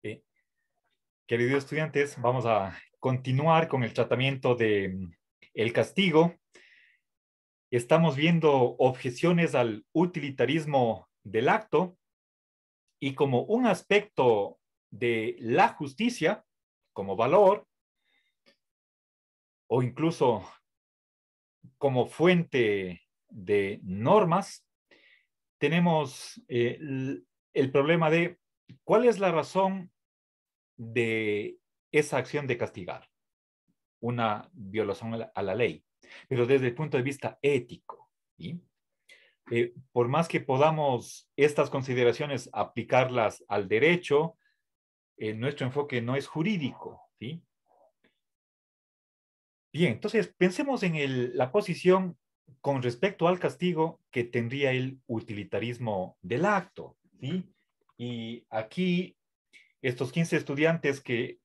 Eh, Queridos estudiantes, vamos a continuar con el tratamiento de el castigo. Estamos viendo objeciones al utilitarismo del acto y como un aspecto de la justicia, como valor, o incluso como fuente de normas, tenemos el problema de cuál es la razón de esa acción de castigar una violación a la ley, pero desde el punto de vista ético. ¿Sí? Por más que podamos estas consideraciones aplicarlas al derecho, nuestro enfoque no es jurídico. ¿Sí? Bien, entonces pensemos en la posición con respecto al castigo que tendría el utilitarismo del acto. ¿Sí? Y aquí estos 15 estudiantes que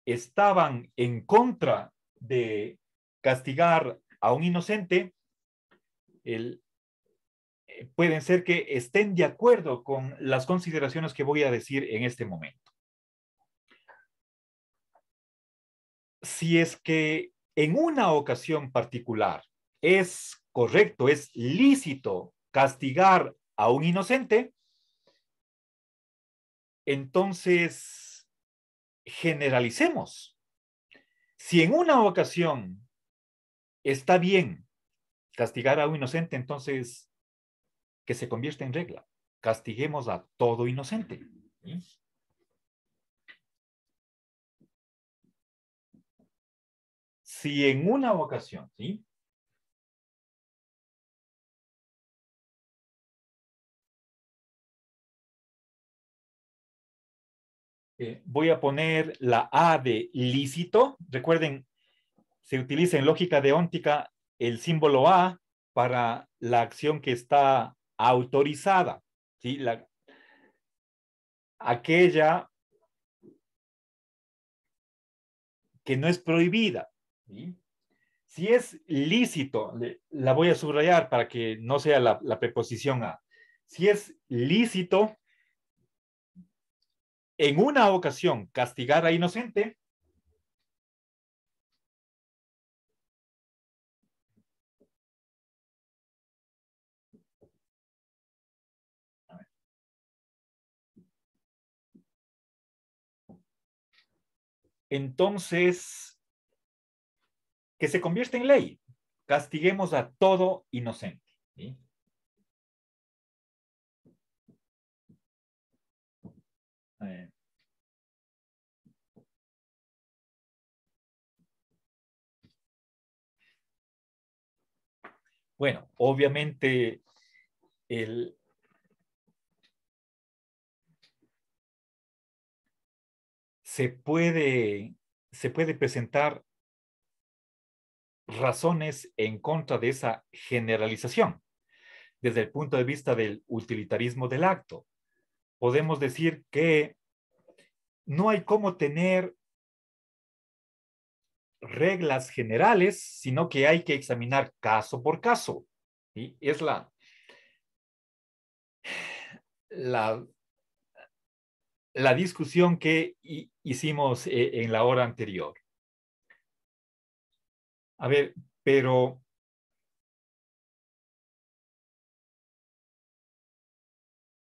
estaban en contra de castigar a un inocente, el, pueden ser que estén de acuerdo con las consideraciones que voy a decir en este momento. Si es que en una ocasión particular es correcto, es lícito castigar a un inocente, entonces generalicemos. Si en una ocasión está bien castigar a un inocente, entonces que se convierta en regla. Castiguemos a todo inocente. ¿Sí? Si en una ocasión, ¿sí? Voy a poner la A de lícito. Recuerden, se utiliza en lógica deóntica el símbolo A para la acción que está autorizada, ¿sí? Aquella que no es prohibida. ¿Sí? Si es lícito, la voy a subrayar para que no sea la preposición a. Si es lícito en una ocasión castigar a inocente, entonces que se convierta en ley. Castiguemos a todo inocente. ¿Sí? Eh, bueno, obviamente el, se, puede, se puede presentar razones en contra de esa generalización desde el punto de vista del utilitarismo del acto. Podemos decir que no hay cómo tener reglas generales, sino que hay que examinar caso por caso. ¿Sí? Es la, la discusión que hicimos en la hora anterior. A ver, pero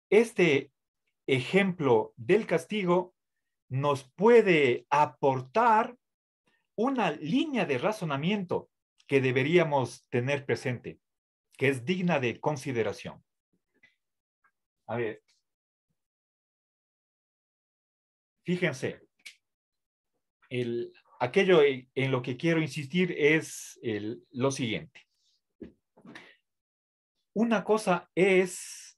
este ejemplo del castigo nos puede aportar una línea de razonamiento que deberíamos tener presente, que es digna de consideración. A ver, fíjense, aquello en lo que quiero insistir es lo siguiente. Una cosa es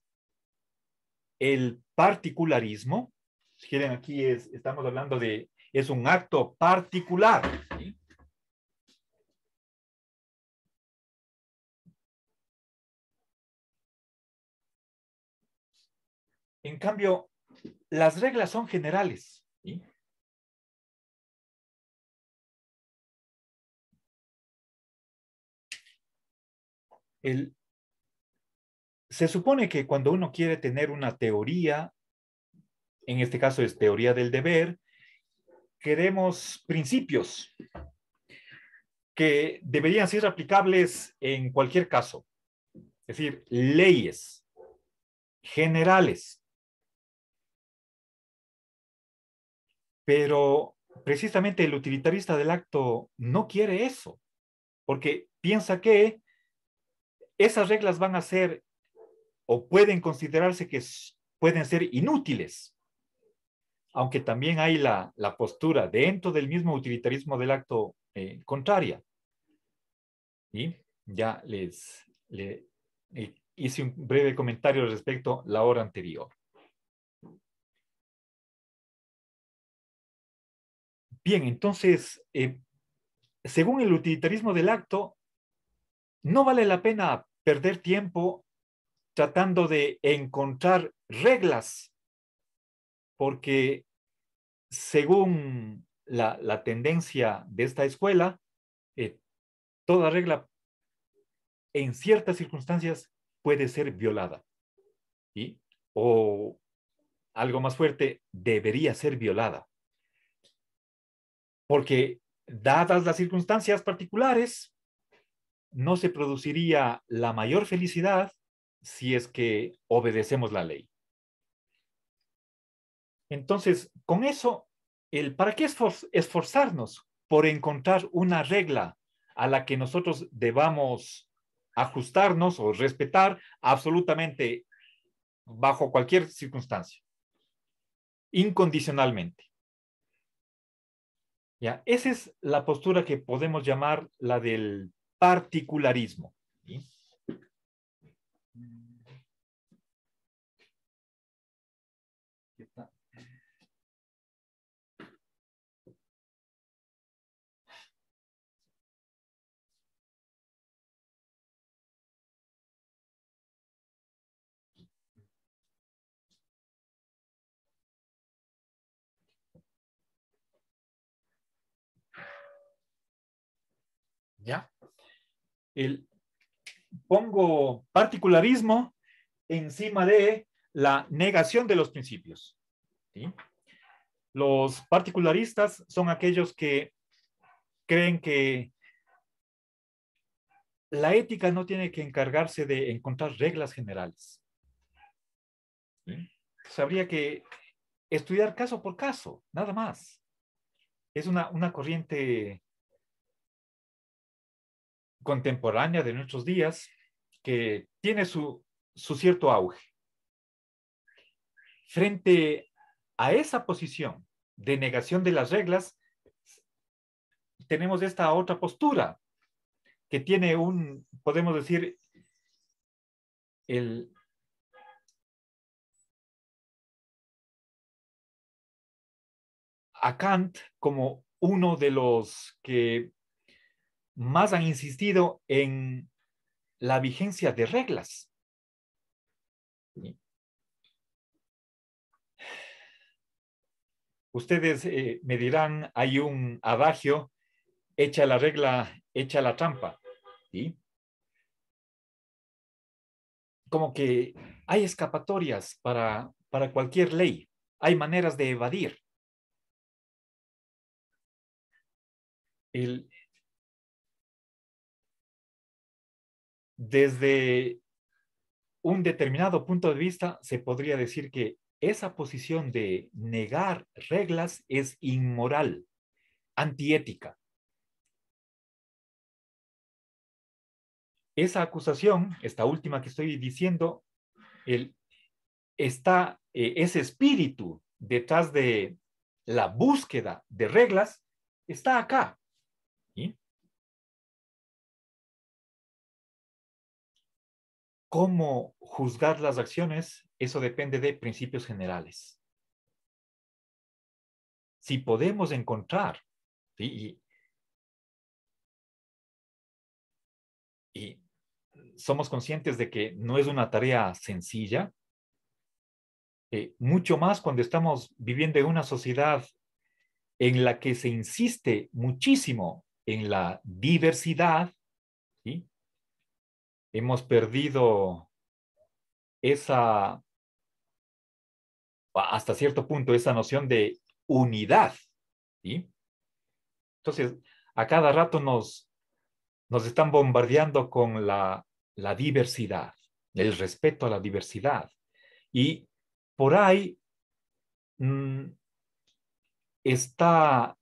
el particularismo. Si quieren, aquí estamos hablando de, es un acto particular. ¿Sí? En cambio, las reglas son generales. ¿Sí? El, se supone que cuando uno quiere tener una teoría en este caso es teoría del deber, queremos principios que deberían ser aplicables en cualquier caso, es decir, leyes generales. Pero precisamente el utilitarista del acto no quiere eso, porque piensa que esas reglas van a ser o pueden considerarse que pueden ser inútiles, aunque también hay la postura dentro del mismo utilitarismo del acto contraria. Y ya hice un breve comentario respecto a la hora anterior. Bien, entonces, según el utilitarismo del acto, no vale la pena perder tiempo tratando de encontrar reglas, porque según la tendencia de esta escuela, toda regla en ciertas circunstancias puede ser violada. ¿Sí? O algo más fuerte, debería ser violada. Porque dadas las circunstancias particulares, no se produciría la mayor felicidad si es que obedecemos la ley. Entonces, con eso, ¿para qué esforzarnos por encontrar una regla a la que nosotros debamos ajustarnos o respetar absolutamente bajo cualquier circunstancia, incondicionalmente? ¿Ya? Esa es la postura que podemos llamar la del particularismo. ¿Sí? ¿Ya? Pongo particularismo encima de la negación de los principios. ¿Sí? Los particularistas son aquellos que creen que la ética no tiene que encargarse de encontrar reglas generales. ¿Sí? Habría que estudiar caso por caso, nada más. Es una corriente contemporánea de nuestros días que tiene su cierto auge. Frente a esa posición de negación de las reglas, tenemos esta otra postura que tiene podemos decir, a Kant como uno de los que más han insistido en la vigencia de reglas. Ustedes me dirán, hay un adagio, echa la regla, echa la trampa. ¿Sí? Como que hay escapatorias para cualquier ley, hay maneras de evadir. Desde un determinado punto de vista, se podría decir que esa posición de negar reglas es inmoral, antiética. Esa acusación, esta última que estoy diciendo, ese espíritu detrás de la búsqueda de reglas está acá. ¿Sí? ¿Cómo juzgar las acciones? Eso depende de principios generales. Si podemos encontrar, ¿sí? y somos conscientes de que no es una tarea sencilla, mucho más cuando estamos viviendo en una sociedad en la que se insiste muchísimo en la diversidad, ¿sí? Hemos perdido esa hasta cierto punto esa noción de unidad, ¿sí? Entonces, a cada rato nos están bombardeando con la diversidad, el respeto a la diversidad. Y por ahí está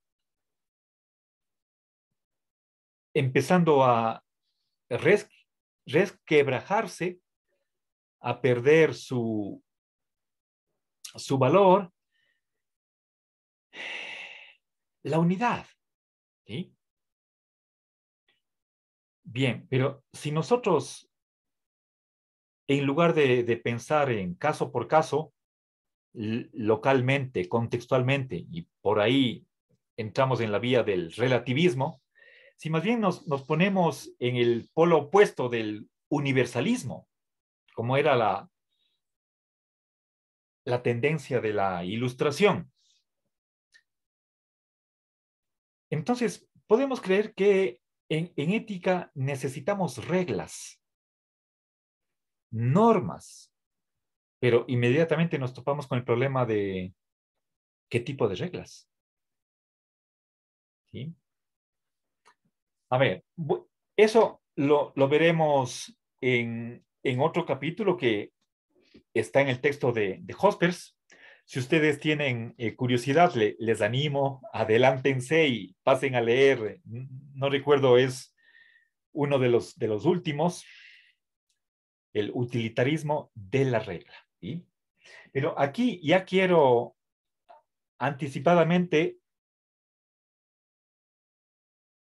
empezando a resquebrajarse, a perder su valor, la unidad, ¿sí? Bien, pero si nosotros, en lugar de pensar en caso por caso, localmente, contextualmente, y por ahí entramos en la vía del relativismo, si más bien nos ponemos en el polo opuesto del universalismo, como era la tendencia de la ilustración, entonces podemos creer que en ética necesitamos reglas, normas, pero inmediatamente nos topamos con el problema de qué tipo de reglas, ¿sí? A ver, eso lo veremos en otro capítulo que está en el texto de Hospers. Si ustedes tienen curiosidad, les animo, adelántense y pasen a leer. No recuerdo, es uno de los últimos, el utilitarismo de la regla, ¿sí? Pero aquí ya quiero anticipadamente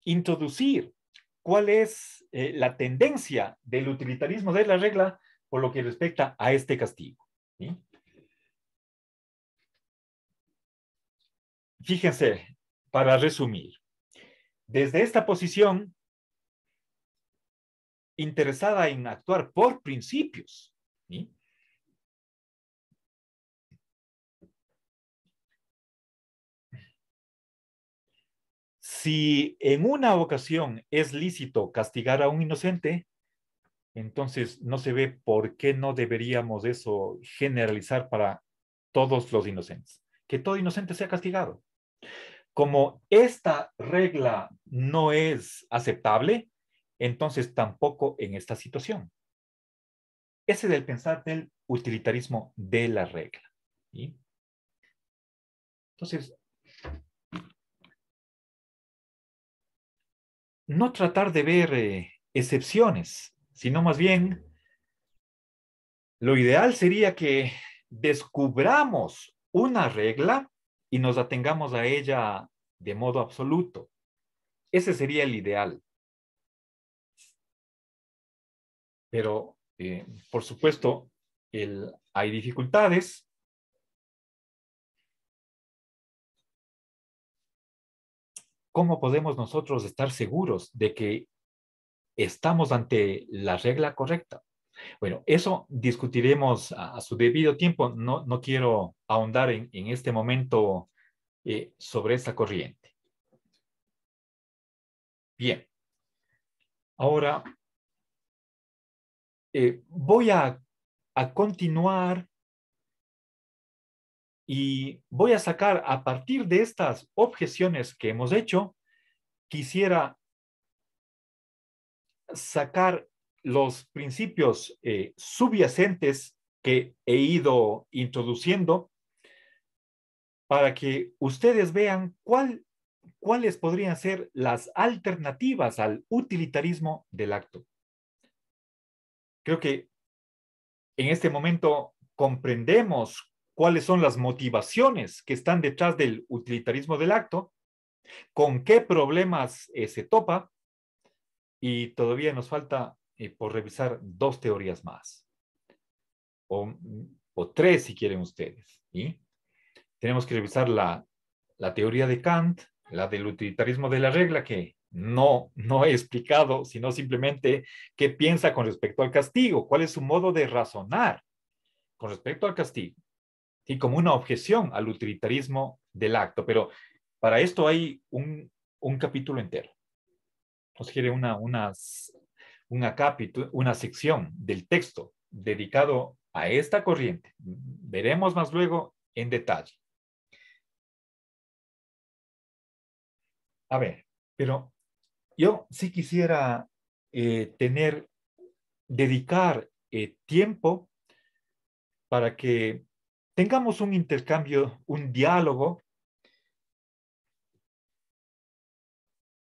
introducir cuál es la tendencia del utilitarismo de la regla por lo que respecta a este castigo, ¿sí? Fíjense, para resumir, desde esta posición interesada en actuar por principios, ¿sí? Si en una ocasión es lícito castigar a un inocente, entonces no se ve por qué no deberíamos eso generalizar para todos los inocentes. Que todo inocente sea castigado. Como esta regla no es aceptable, entonces tampoco en esta situación. Ese es el pensar del utilitarismo de la regla, ¿sí? Entonces, no tratar de ver excepciones, sino más bien lo ideal sería que descubramos una regla y nos atengamos a ella de modo absoluto. Ese sería el ideal. Pero, por supuesto, hay dificultades. ¿Cómo podemos nosotros estar seguros de que estamos ante la regla correcta? Bueno, eso discutiremos a su debido tiempo. No quiero ahondar en este momento sobre esa corriente. Bien, ahora voy a continuar y voy a sacar a partir de estas objeciones que hemos hecho, quisiera sacar los principios subyacentes que he ido introduciendo para que ustedes vean cuáles podrían ser las alternativas al utilitarismo del acto. Creo que en este momento comprendemos cuáles son las motivaciones que están detrás del utilitarismo del acto, con qué problemas se topa, y todavía nos falta por revisar dos teorías más, o tres si quieren ustedes, ¿sí? Tenemos que revisar la teoría de Kant, la del utilitarismo de la regla, que no he explicado, sino simplemente qué piensa con respecto al castigo, cuál es su modo de razonar con respecto al castigo, y como una objeción al utilitarismo del acto. Pero para esto hay un capítulo entero. Nos quiere una sección del texto dedicado a esta corriente. Veremos más luego en detalle. A ver, pero yo sí quisiera dedicar tiempo para que tengamos un intercambio, un diálogo,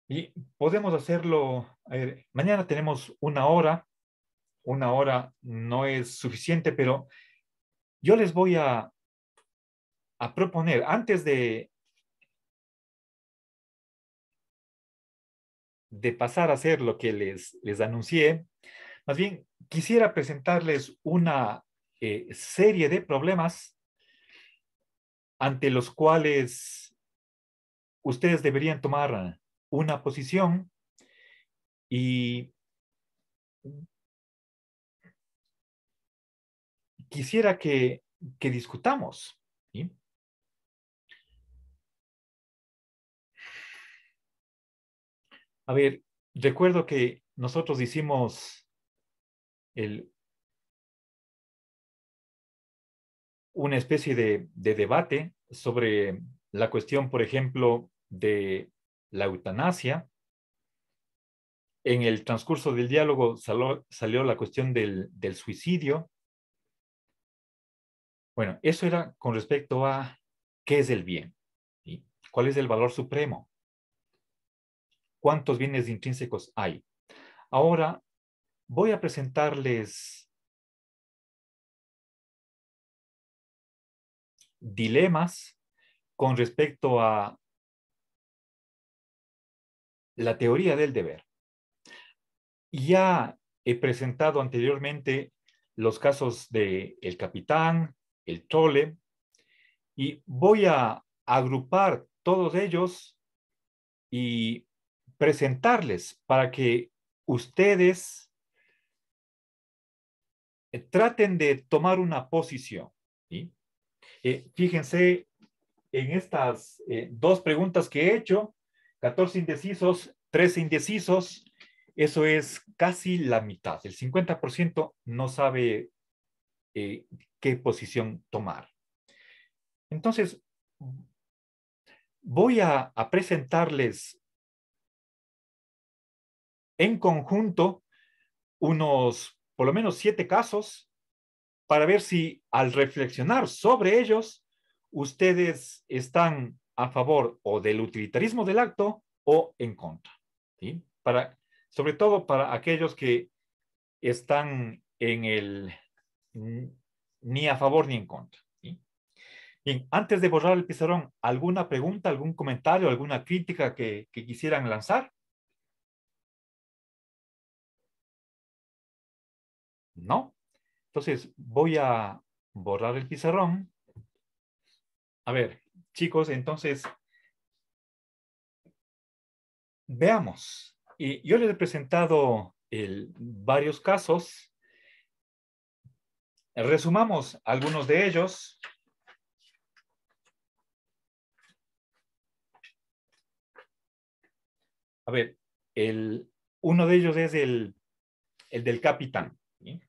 y podemos hacerlo. A ver, mañana tenemos una hora no es suficiente, pero yo les voy a proponer, antes de pasar a hacer lo que les anuncié, más bien quisiera presentarles una serie de problemas ante los cuales ustedes deberían tomar una posición y quisiera que discutamos. ¿Sí? A ver, recuerdo que nosotros hicimos el, una especie de debate sobre la cuestión, por ejemplo, de la eutanasia. En el transcurso del diálogo salió la cuestión del suicidio. Bueno, eso era con respecto a qué es el bien, ¿sí? ¿Cuál es el valor supremo? ¿Cuántos bienes intrínsecos hay? Ahora voy a presentarles dilemas con respecto a la teoría del deber. Ya he presentado anteriormente los casos de el capitán, el trole, y voy a agrupar todos ellos y presentarles para que ustedes traten de tomar una posición. ¿Sí? Fíjense en estas dos preguntas que he hecho: 14 indecisos, 13 indecisos. Eso es casi la mitad. El 50% no sabe qué posición tomar. Entonces, voy a presentarles en conjunto unos, por lo menos 7 casos, para ver si al reflexionar sobre ellos, ustedes están a favor o del utilitarismo del acto o en contra. ¿Sí? Sobre todo para aquellos que están en el ni a favor ni en contra. ¿Sí? Bien, antes de borrar el pizarrón, ¿alguna pregunta, algún comentario, alguna crítica que quisieran lanzar? ¿No? Entonces voy a borrar el pizarrón. A ver, chicos, entonces veamos. Y yo les he presentado varios casos. Resumamos algunos de ellos. A ver, uno de ellos es el del capitán. ¿Sí?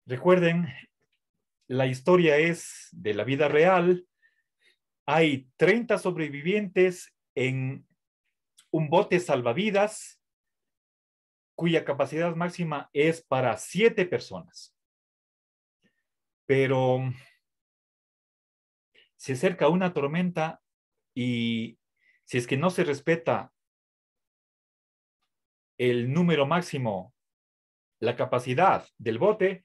Recuerden, la historia es de la vida real. Hay 30 sobrevivientes en un bote salvavidas cuya capacidad máxima es para 7 personas. Pero se acerca una tormenta y si es que no se respeta el número máximo, la capacidad del bote,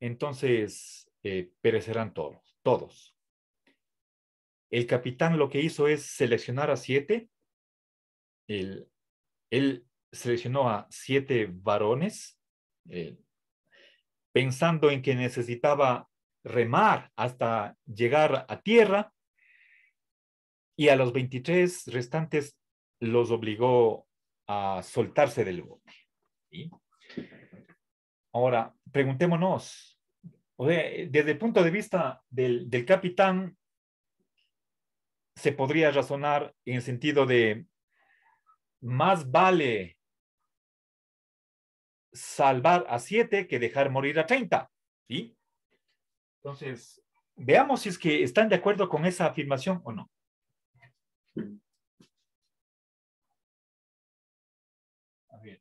entonces perecerán todos. El capitán lo que hizo es seleccionar a 7. Él seleccionó a 7 varones, pensando en que necesitaba remar hasta llegar a tierra, y a los 23 restantes los obligó a soltarse del bote. ¿Sí? Ahora, preguntémonos, desde el punto de vista del capitán, se podría razonar en el sentido de más vale salvar a 7 que dejar morir a 30. ¿Sí? Entonces, veamos si es que están de acuerdo con esa afirmación o no. A ver.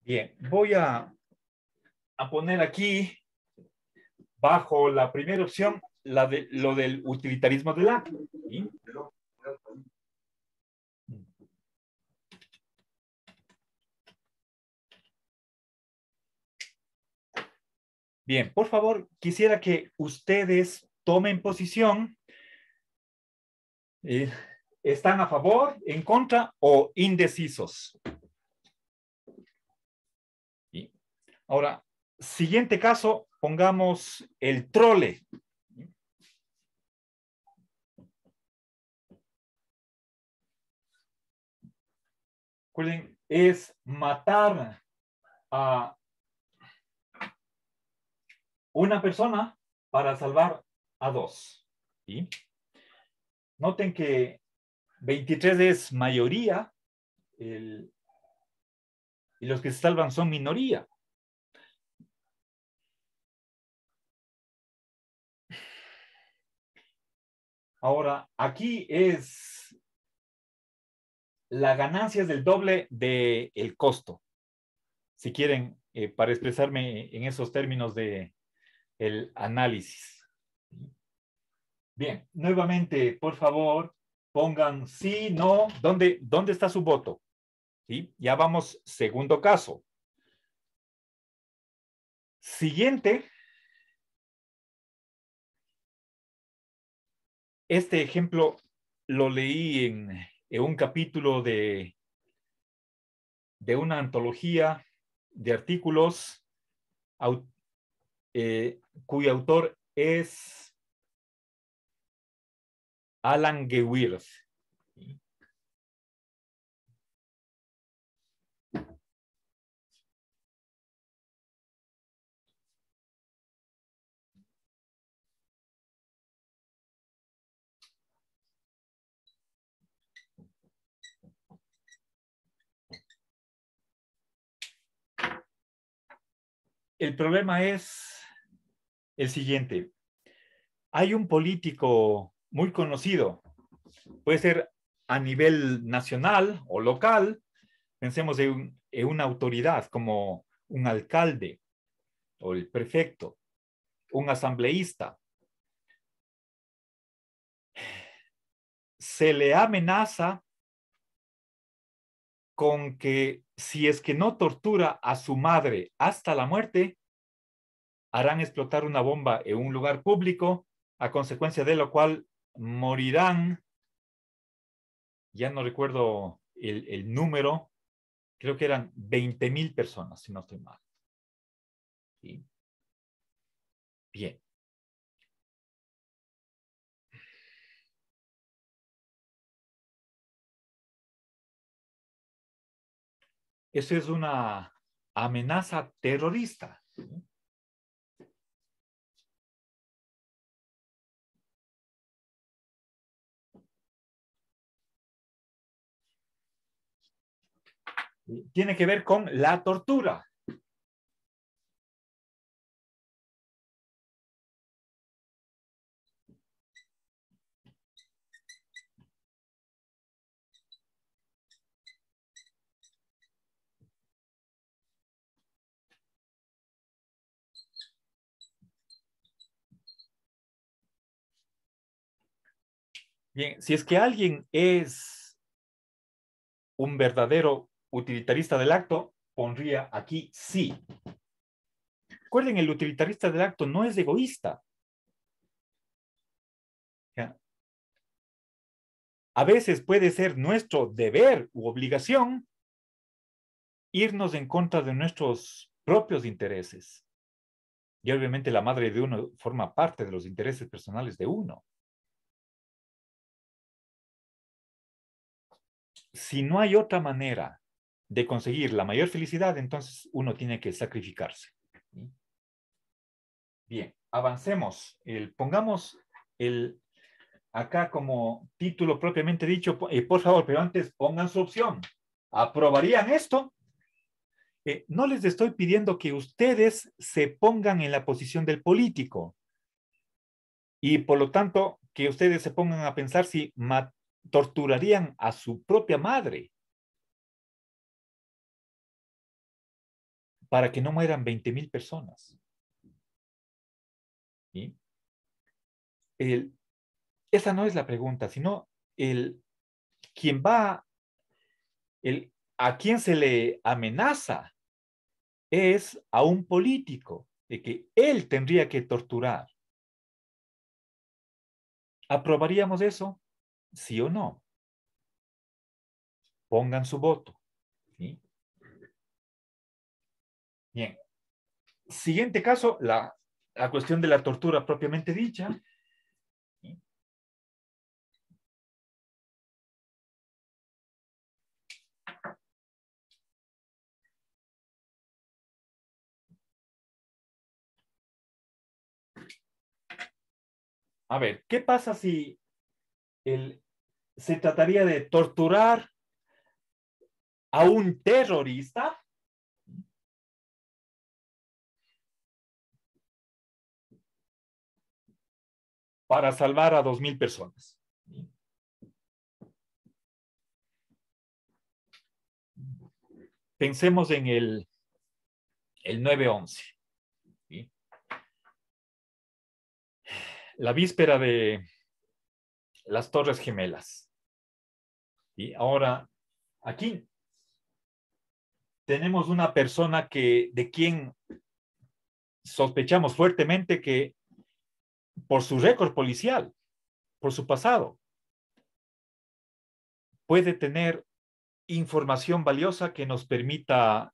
Bien, voy a poner aquí, bajo la primera opción, lo del utilitarismo del acto. ¿Sí? Bien, por favor, quisiera que ustedes tomen posición. ¿Están a favor, en contra o indecisos? ¿Sí? Ahora, siguiente caso, pongamos el trole. Recuerden, es matar a una persona para salvar a 2. ¿Sí? Noten que 23 es mayoría y los que se salvan son minoría. Ahora, aquí es la ganancia es del doble del costo. Si quieren, para expresarme en esos términos de el análisis. Bien, nuevamente, por favor, pongan sí, no, ¿dónde está su voto? ¿Sí? Ya vamos, segundo caso. Siguiente. Este ejemplo lo leí en un capítulo de una antología de artículos cuyo autor es Alan Gewirth. El problema es el siguiente. Hay un político muy conocido, puede ser a nivel nacional o local, pensemos en una autoridad como un alcalde o el prefecto, un asambleísta. Se le amenaza con que si es que no tortura a su madre hasta la muerte, harán explotar una bomba en un lugar público, a consecuencia de lo cual morirán, ya no recuerdo el número, creo que eran 20,000 personas, si no estoy mal. ¿Sí? Bien. Eso es una amenaza terrorista. Tiene que ver con la tortura. Bien, si es que alguien es un verdadero utilitarista del acto, pondría aquí sí. Recuerden, el utilitarista del acto no es egoísta. ¿Ya? A veces puede ser nuestro deber u obligación irnos en contra de nuestros propios intereses. Y obviamente la madre de uno forma parte de los intereses personales de uno. Si no hay otra manera de conseguir la mayor felicidad, entonces uno tiene que sacrificarse. Bien, avancemos. Pongamos acá como título propiamente dicho, por favor, pero antes pongan su opción. ¿Aprobarían esto? No les estoy pidiendo que ustedes se pongan en la posición del político y por lo tanto que ustedes se pongan a pensar si torturarían a su propia madre para que no mueran 20,000 personas. ¿Sí? Esa no es la pregunta, sino quien va, a quien se le amenaza es a un político, de que él tendría que torturar. ¿Aprobaríamos eso? ¿Sí o no? Pongan su voto. ¿Sí? Bien. Siguiente caso, la cuestión de la tortura propiamente dicha. ¿Sí? A ver, ¿qué pasa si se trataría de torturar a un terrorista para salvar a 2,000 personas? Pensemos en el 9/11. ¿Sí? La víspera de las Torres Gemelas. Y ahora, aquí tenemos una persona de quien sospechamos fuertemente que por su récord policial, por su pasado, puede tener información valiosa que nos permita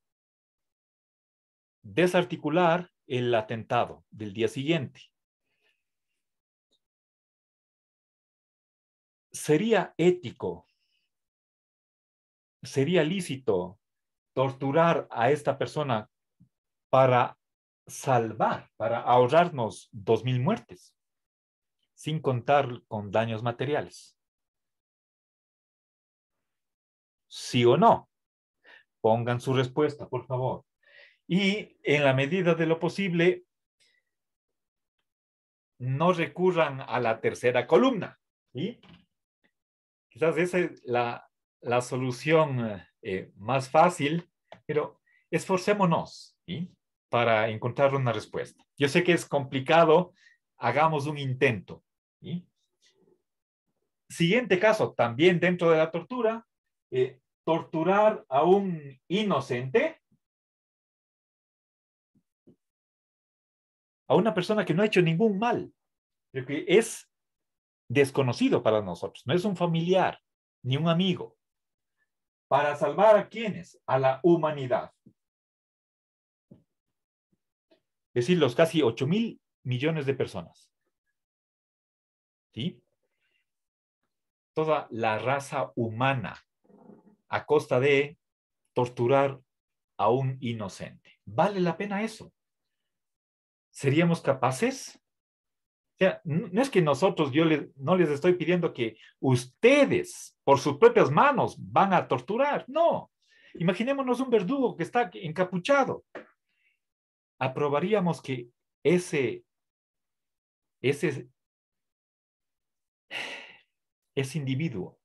desarticular el atentado del día siguiente. ¿Sería ético, sería lícito torturar a esta persona para salvar, para ahorrarnos 2,000 muertes, sin contar con daños materiales? ¿Sí o no? Pongan su respuesta, por favor. Y en la medida de lo posible, no recurran a la tercera columna. ¿Sí? Quizás esa es la solución más fácil, pero esforcémonos, ¿sí? Para encontrar una respuesta. Yo sé que es complicado, hagamos un intento. ¿Sí? Siguiente caso, también dentro de la tortura, torturar a un inocente, a una persona que no ha hecho ningún mal, que es desconocido para nosotros, no es un familiar ni un amigo. ¿Para salvar a quiénes? A la humanidad. Es decir, los casi 8,000 millones de personas. ¿Sí? Toda la raza humana a costa de torturar a un inocente. ¿Vale la pena eso? ¿Seríamos capaces? O sea, no es que nosotros, no les estoy pidiendo que ustedes, por sus propias manos, van a torturar. No. Imaginémonos un verdugo que está encapuchado. ¿Aprobaríamos que ese individuo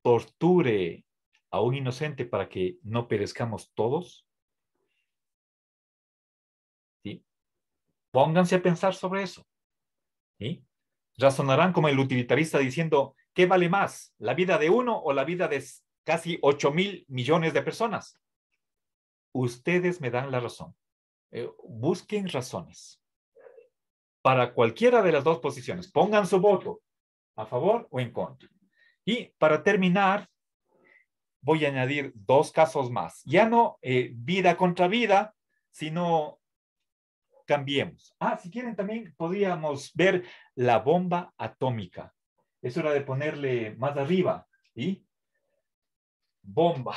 torture a un inocente para que no perezcamos todos? ¿Sí? Pónganse a pensar sobre eso. ¿Sí? Razonarán como el utilitarista diciendo, ¿qué vale más? ¿La vida de uno o la vida de casi 8,000 millones de personas? Ustedes me dan la razón. Busquen razones para cualquiera de las dos posiciones. Pongan su voto a favor o en contra. Y para terminar, voy a añadir 2 casos más. Ya no vida contra vida, sino cambiemos. Si quieren también podríamos ver la bomba atómica. Es hora de ponerle más arriba, ¿sí? Bomba.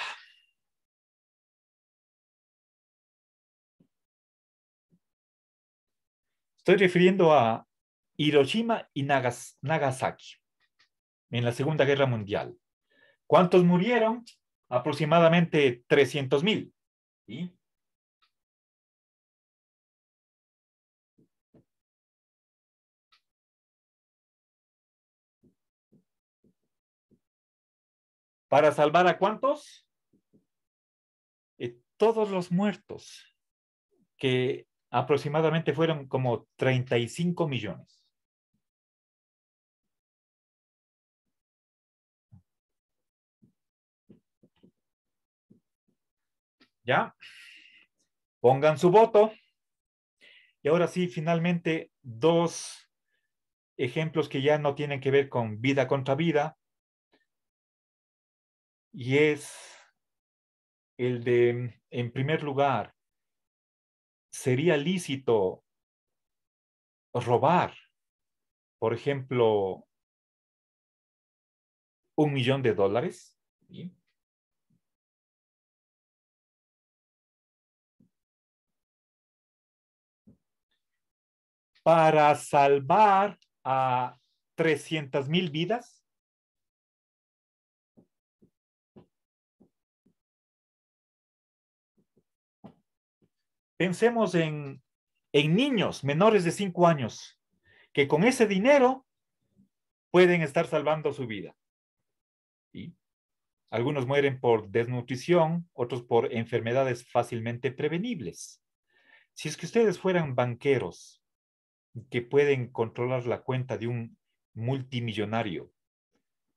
Estoy refiriendo a Hiroshima y Nagasaki en la Segunda Guerra Mundial. ¿Cuántos murieron? Aproximadamente 300,000. ¿Sí? ¿Para salvar a cuántos? Todos los muertos, que aproximadamente fueron como 35 millones. ¿Ya? Pongan su voto. Y ahora sí, finalmente, dos ejemplos que ya no tienen que ver con vida contra vida. Y es el de, en primer lugar, ¿sería lícito robar, por ejemplo, $1,000,000? ¿Sí? Para salvar a 300,000 vidas. Pensemos en niños menores de 5 años que con ese dinero pueden estar salvando su vida. ¿Sí? Algunos mueren por desnutrición, otros por enfermedades fácilmente prevenibles. Si es que ustedes fueran banqueros que pueden controlar la cuenta de un multimillonario,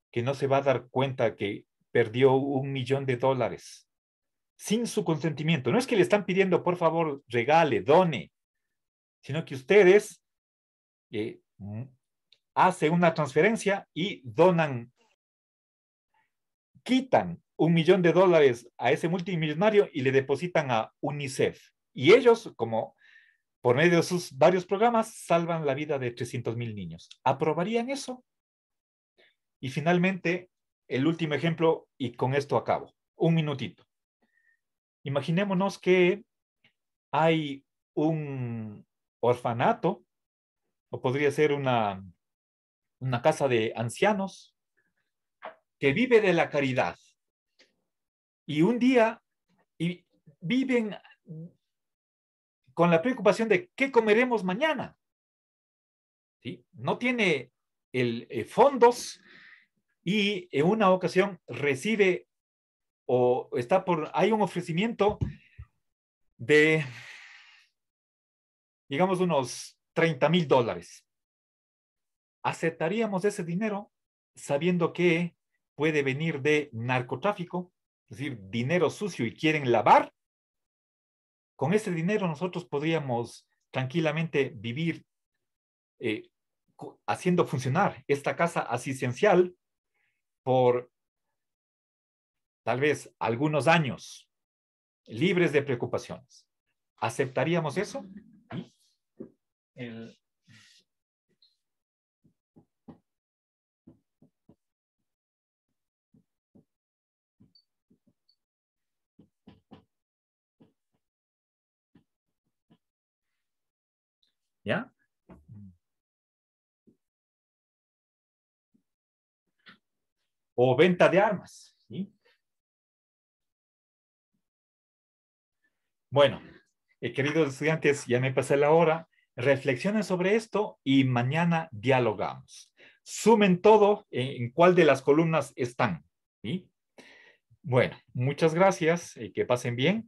que no se va a dar cuenta que perdió $1,000,000 sin su consentimiento. No es que le están pidiendo, por favor, regale, done, sino que ustedes hacen una transferencia y donan, quitan $1,000,000 a ese multimillonario y le depositan a UNICEF. Y ellos, como por medio de sus varios programas, salvan la vida de 300,000 niños. ¿Aprobarían eso? Y finalmente, el último ejemplo, y con esto acabo. Un minutito. Imaginémonos que hay un orfanato, o podría ser una casa de ancianos, que vive de la caridad. Y un día viven con la preocupación de qué comeremos mañana. ¿Sí? No tiene fondos, y en una ocasión recibe o hay un ofrecimiento de, digamos, unos $30,000. ¿Aceptaríamos ese dinero sabiendo que puede venir de narcotráfico, es decir, dinero sucio y quieren lavar? Con ese dinero nosotros podríamos tranquilamente vivir haciendo funcionar esta casa asistencial por tal vez algunos años, libres de preocupaciones. ¿Aceptaríamos eso? ¿Sí? ¿Ya? O venta de armas. ¿Sí? Bueno, queridos estudiantes, ya me pasé la hora. Reflexionen sobre esto y mañana dialogamos. Sumen todo en cuál de las columnas están. ¿Sí? Bueno, muchas gracias. Que pasen bien.